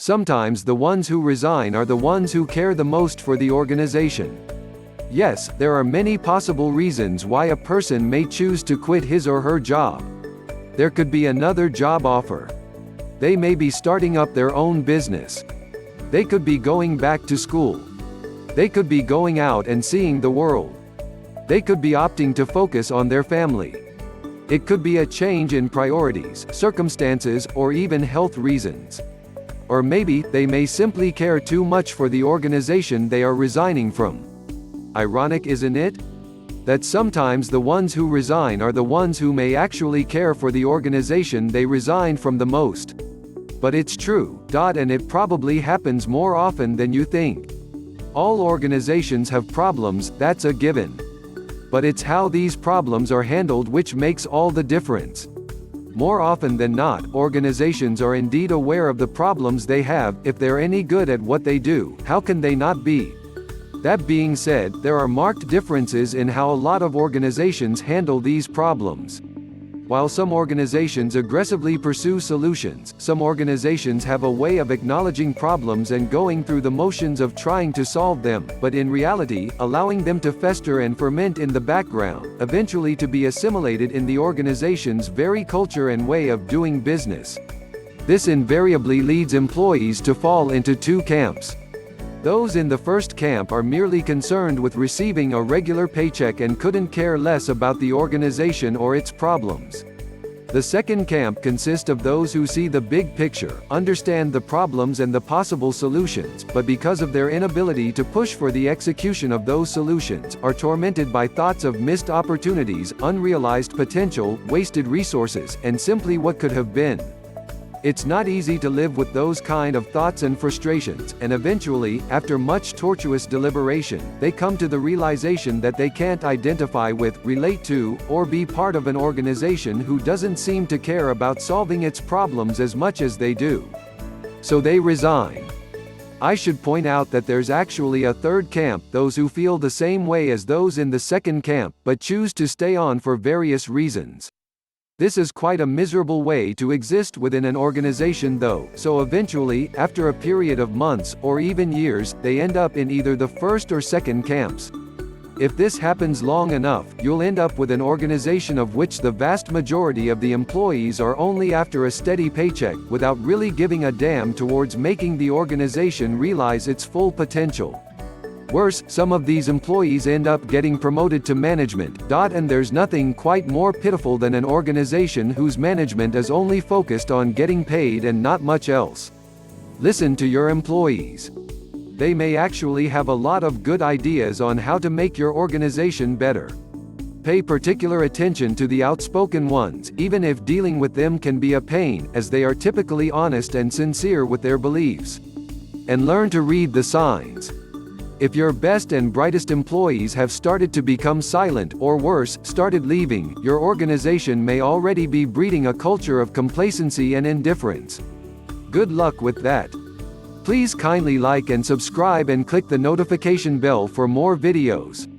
Sometimes the ones who resign are the ones who care the most for the organization. Yes, there are many possible reasons why a person may choose to quit his or her job. There could be another job offer. They may be starting up their own business. They could be going back to school. They could be going out and seeing the world. They could be opting to focus on their family. It could be a change in priorities, circumstances, or even health reasons. Or maybe, they may simply care too much for the organization they are resigning from. Ironic, isn't it? That sometimes the ones who resign are the ones who may actually care for the organization they resign from the most. But it's true, and it probably happens more often than you think. All organizations have problems, that's a given. But it's how these problems are handled which makes all the difference. More often than not, organizations are indeed aware of the problems they have. If they're any good at what they do, how can they not be? That being said, there are marked differences in how a lot of organizations handle these problems. While some organizations aggressively pursue solutions, some organizations have a way of acknowledging problems and going through the motions of trying to solve them, but in reality, allowing them to fester and ferment in the background, eventually to be assimilated in the organization's very culture and way of doing business. This invariably leads employees to fall into two camps. Those in the first camp are merely concerned with receiving a regular paycheck and couldn't care less about the organization or its problems. The second camp consists of those who see the big picture, understand the problems and the possible solutions, but because of their inability to push for the execution of those solutions, are tormented by thoughts of missed opportunities, unrealized potential, wasted resources, and simply what could have been. It's not easy to live with those kind of thoughts and frustrations, and eventually, after much tortuous deliberation, they come to the realization that they can't identify with, relate to, or be part of an organization who doesn't seem to care about solving its problems as much as they do. So they resign. I should point out that there's actually a third camp, those who feel the same way as those in the second camp, but choose to stay on for various reasons. This is quite a miserable way to exist within an organization though, so eventually, after a period of months, or even years, they end up in either the first or second camps. If this happens long enough, you'll end up with an organization of which the vast majority of the employees are only after a steady paycheck, without really giving a damn towards making the organization realize its full potential. Worse, some of these employees end up getting promoted to management, and there's nothing quite more pitiful than an organization whose management is only focused on getting paid and not much else. Listen to your employees. They may actually have a lot of good ideas on how to make your organization better. Pay particular attention to the outspoken ones, even if dealing with them can be a pain, as they are typically honest and sincere with their beliefs. And learn to read the signs. If your best and brightest employees have started to become silent, or worse, started leaving, your organization may already be breeding a culture of complacency and indifference. Good luck with that. Please kindly like and subscribe and click the notification bell for more videos.